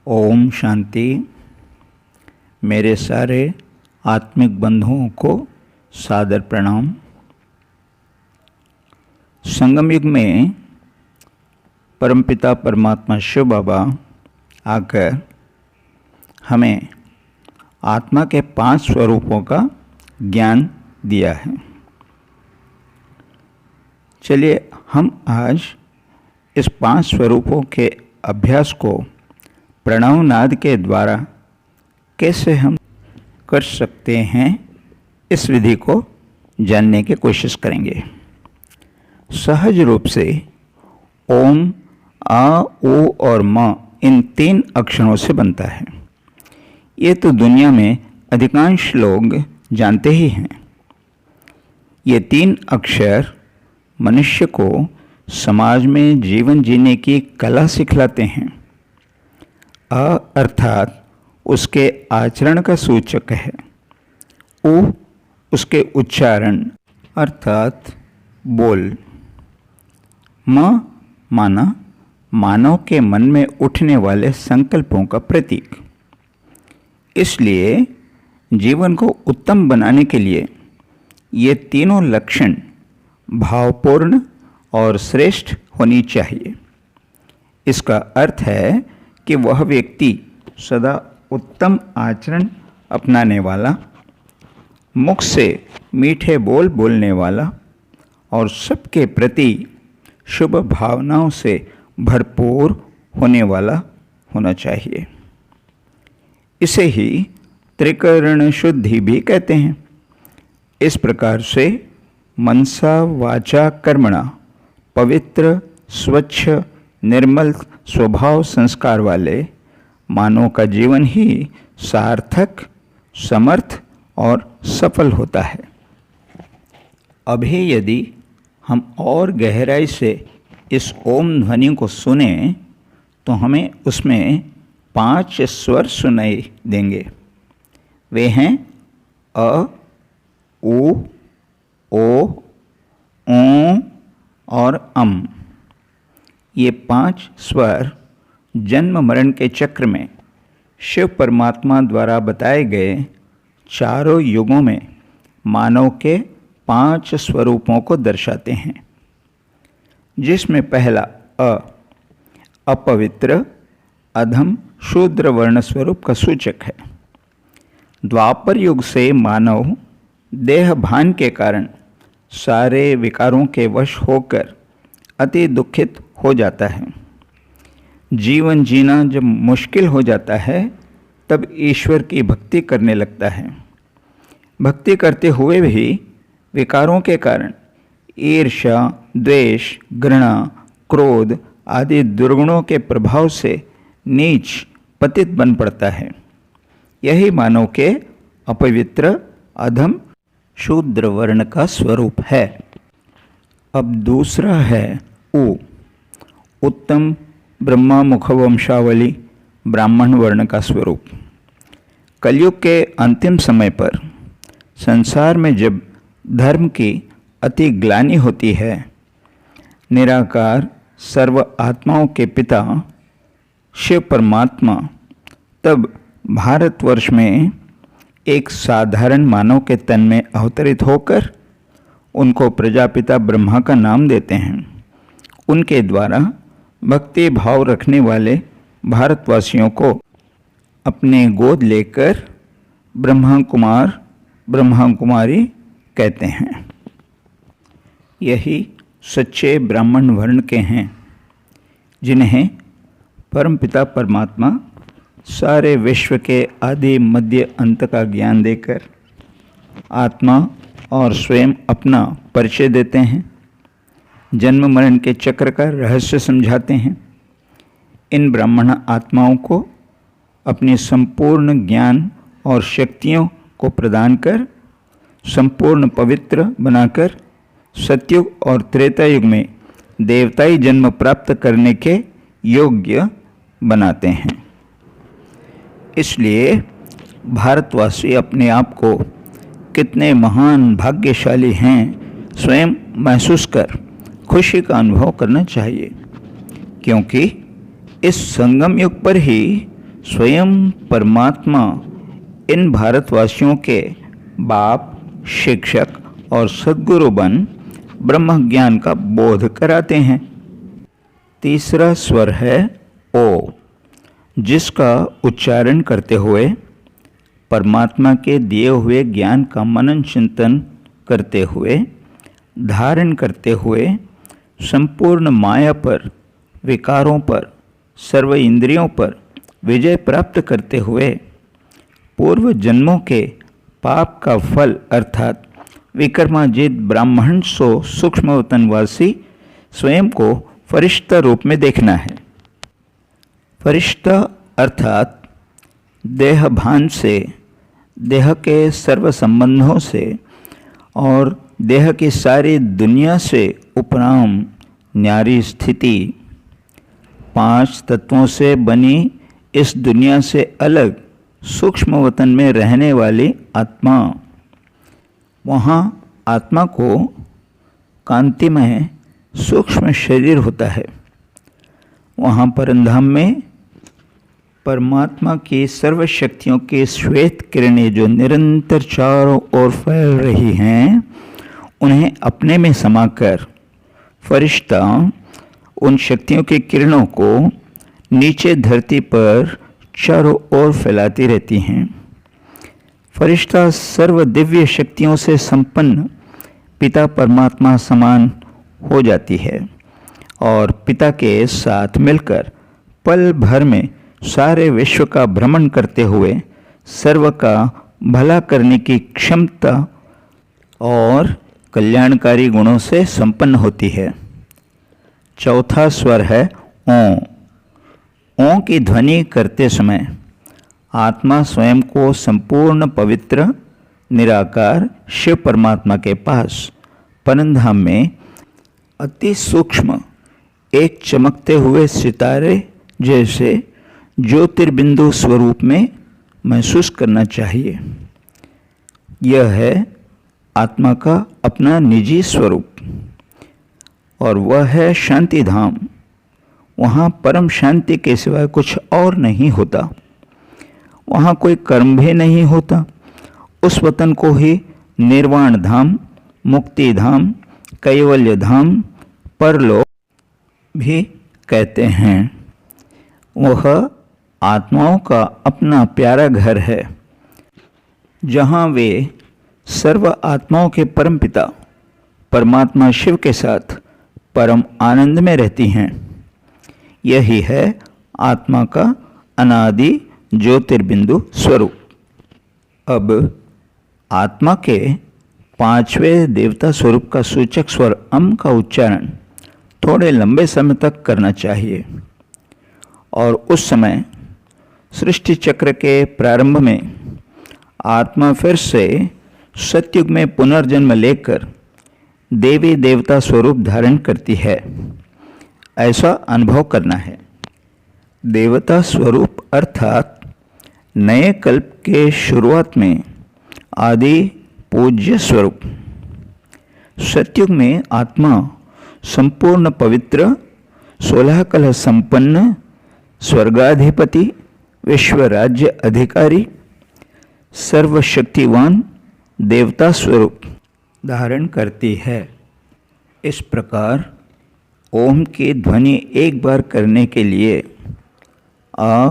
ओम शांति। मेरे सारे आत्मिक बंधुओं को सादर प्रणाम। संगम युग में परमपिता परमात्मा शिव बाबा आकर हमें आत्मा के 5 स्वरूपों का ज्ञान दिया है। चलिए हम आज इस 5 स्वरूपों के अभ्यास को प्रणव नाद के द्वारा कैसे हम कर सकते हैं, इस विधि को जानने की कोशिश करेंगे। सहज रूप से ओम, आ, ओ और म इन 3 अक्षरों से बनता है। ये तो दुनिया में अधिकांश लोग जानते ही हैं। ये 3 अक्षर मनुष्य को समाज में जीवन जीने की कला सिखलाते हैं। अ अर्थात उसके आचरण का सूचक है। उ उसके उच्चारण अर्थात बोल। म माना मानव के मन में उठने वाले संकल्पों का प्रतीक। इसलिए जीवन को उत्तम बनाने के लिए ये तीनों लक्षण भावपूर्ण और श्रेष्ठ होनी चाहिए। इसका अर्थ है कि वह व्यक्ति सदा उत्तम आचरण अपनाने वाला, मुख से मीठे बोल बोलने वाला और सबके प्रति शुभ भावनाओं से भरपूर होने वाला होना चाहिए। इसे ही त्रिकरण शुद्धि भी कहते हैं। इस प्रकार से मनसा वाचा कर्मणा पवित्र, स्वच्छ, निर्मल स्वभाव संस्कार वाले मानव का जीवन ही सार्थक, समर्थ और सफल होता है। अभी यदि हम और गहराई से इस ओम ध्वनि को सुने तो हमें उसमें 5 स्वर सुनाई देंगे। वे हैं अ, उ, ओ, ऊ और अम। ये 5 स्वर जन्म मरण के चक्र में शिव परमात्मा द्वारा बताए गए चारों युगों में मानव के 5 स्वरूपों को दर्शाते हैं, जिसमें पहला अ अपवित्र, अधम, शूद्र वर्ण स्वरूप का सूचक है। द्वापर युग से मानव देह भान के कारण सारे विकारों के वश होकर अति दुखित हो जाता है। जीवन जीना जब मुश्किल हो जाता है तब ईश्वर की भक्ति करने लगता है। भक्ति करते हुए भी विकारों के कारण ईर्ष्या, द्वेष, घृणा, क्रोध आदि दुर्गुणों के प्रभाव से नीच पतित बन पड़ता है। यही मानव के अपवित्र, अधम, शूद्र वर्ण का स्वरूप है। अब दूसरा है उ उत्तम, ब्रह्मा मुख वंशावली, ब्राह्मण वर्ण का स्वरूप। कलयुग के अंतिम समय पर संसार में जब धर्म की अति ग्लानि होती है, निराकार सर्व आत्माओं के पिता शिव परमात्मा तब भारतवर्ष में एक साधारण मानव के तन में अवतरित होकर उनको प्रजापिता ब्रह्मा का नाम देते हैं। उनके द्वारा भक्ति भाव रखने वाले भारतवासियों को अपने गोद लेकर ब्रह्मा कुमार, ब्रह्मा कुमारी कहते हैं। यही सच्चे ब्राह्मण वर्ण के हैं, जिन्हें परमपिता परमात्मा सारे विश्व के आदि मध्य अंत का ज्ञान देकर आत्मा और स्वयं अपना परिचय देते हैं, जन्म मरण के चक्र का रहस्य समझाते हैं। इन ब्राह्मण आत्माओं को अपनी संपूर्ण ज्ञान और शक्तियों को प्रदान कर संपूर्ण पवित्र बनाकर सतयुग और त्रेता युग में देवताई जन्म प्राप्त करने के योग्य बनाते हैं। इसलिए भारतवासी अपने आप को कितने महान भाग्यशाली हैं स्वयं महसूस कर खुशी का अनुभव करना चाहिए, क्योंकि इस संगम युग पर ही स्वयं परमात्मा इन भारतवासियों के बाप, शिक्षक और सद्गुरु बन ब्रह्म ज्ञान का बोध कराते हैं। तीसरा स्वर है ओ, जिसका उच्चारण करते हुए परमात्मा के दिए हुए ज्ञान का मनन चिंतन करते हुए, धारण करते हुए, संपूर्ण माया पर, विकारों पर, सर्व इंद्रियों पर विजय प्राप्त करते हुए पूर्व जन्मों के पाप का फल अर्थात विकर्माजित ब्राह्मण सो सूक्ष्मवतनवासी स्वयं को फरिश्ता रूप में देखना है। फरिश्ता अर्थात देह भान से, देह के सर्व संबंधों से और देह की सारी दुनिया से उपराम न्यारी स्थिति, 5 तत्वों से बनी इस दुनिया से अलग सूक्ष्म वतन में रहने वाली आत्मा। वहाँ आत्मा को कांतिमय सूक्ष्म शरीर होता है। वहाँ परमधाम में परमात्मा की सर्व शक्तियों की श्वेत किरणें जो निरंतर चारों ओर फैल रही हैं, उन्हें अपने में समाकर फरिश्ता उन शक्तियों की किरणों को नीचे धरती पर चारों ओर फैलाती रहती हैं। फरिश्ता सर्व दिव्य शक्तियों से संपन्न पिता परमात्मा समान हो जाती है और पिता के साथ मिलकर पल भर में सारे विश्व का भ्रमण करते हुए सर्व का भला करने की क्षमता और कल्याणकारी गुणों से संपन्न होती है। चौथा स्वर है ओं। ओं की ध्वनि करते समय आत्मा स्वयं को संपूर्ण पवित्र निराकार शिव परमात्मा के पास परमधाम में अति सूक्ष्म एक चमकते हुए सितारे जैसे ज्योतिर्बिंदु स्वरूप में महसूस करना चाहिए। यह है आत्मा का अपना निजी स्वरूप और वह है शांति धाम। वहाँ परम शांति के सिवाय कुछ और नहीं होता। वहाँ कोई कर्म भी नहीं होता। उस वतन को ही निर्वाण धाम, मुक्ति धाम, कैवल्य धाम, परलोक भी कहते हैं। वह आत्माओं का अपना प्यारा घर है, जहाँ वे सर्व आत्माओं के परम पिता परमात्मा शिव के साथ परम आनंद में रहती हैं। यही है आत्मा का अनादि ज्योतिर्बिंदु स्वरूप। अब आत्मा के 5वें देवता स्वरूप का सूचक स्वर अम का उच्चारण थोड़े लंबे समय तक करना चाहिए और उस समय सृष्टि चक्र के प्रारंभ में आत्मा फिर से सतयुग में पुनर्जन्म लेकर देवी देवता स्वरूप धारण करती है, ऐसा अनुभव करना है। देवता स्वरूप अर्थात नए कल्प के शुरुआत में आदि पूज्य स्वरूप। सतयुग में आत्मा संपूर्ण पवित्र 16 कलह संपन्न स्वर्गाधिपति विश्व राज्य अधिकारी सर्वशक्तिवान देवता स्वरूप धारण करती है। इस प्रकार ओम की ध्वनि एक बार करने के लिए आ,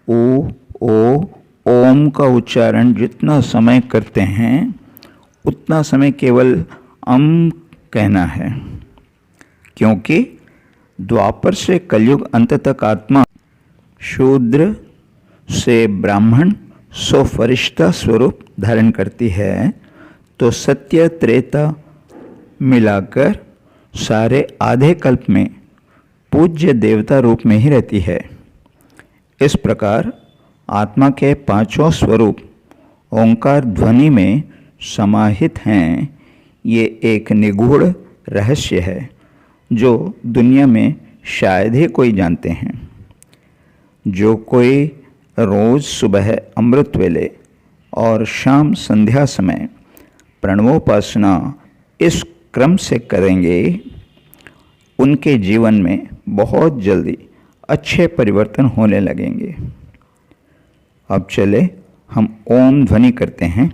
उ, ओ, ओम का उच्चारण जितना समय करते हैं उतना समय केवल अम कहना है, क्योंकि द्वापर से कलयुग अंत तक आत्मा शूद्र से ब्राह्मण सो फरिश्ता स्वरूप धारण करती है, तो सत्य त्रेता मिलाकर सारे आधे कल्प में पूज्य देवता रूप में ही रहती है। इस प्रकार आत्मा के 5 स्वरूप ओंकार ध्वनि में समाहित हैं। ये एक निगूढ़ रहस्य है जो दुनिया में शायद ही कोई जानते हैं। जो कोई रोज सुबह अमृत वेले और शाम संध्या समय प्रणवोपासना इस क्रम से करेंगे, उनके जीवन में बहुत जल्दी अच्छे परिवर्तन होने लगेंगे। अब चले हम ओम ध्वनि करते हैं।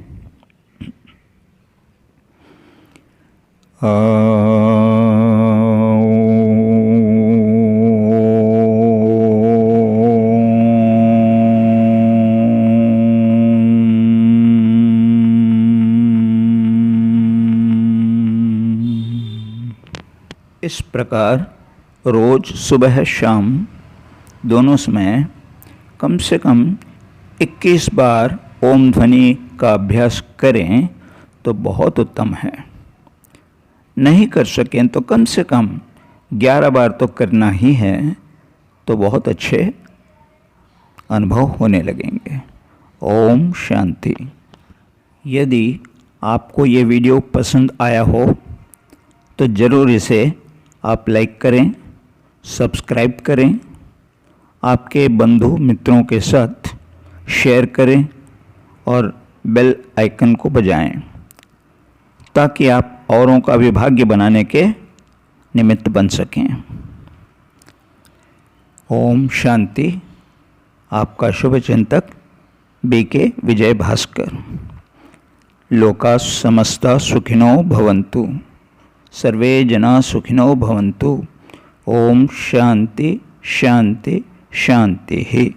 इस प्रकार रोज सुबह शाम दोनों समय कम से कम 21 बार ओम ध्वनि का अभ्यास करें तो बहुत उत्तम है। नहीं कर सकें तो कम से कम 11 बार तो करना ही है, तो बहुत अच्छे अनुभव होने लगेंगे। ओम शांति। यदि आपको ये वीडियो पसंद आया हो तो ज़रूर इसे आप लाइक करें, सब्सक्राइब करें, आपके बंधु मित्रों के साथ शेयर करें और बेल आइकन को बजाएं, ताकि आप औरों का भी भाग्य बनाने के निमित्त बन सकें। ओम शांति। आपका शुभचिंतक बीके विजय भास्कर। लोका समस्ता सुखिनो भवन्तु, सर्वे जना सुखिनो भवन्तु। ओम शांति शांति शांति।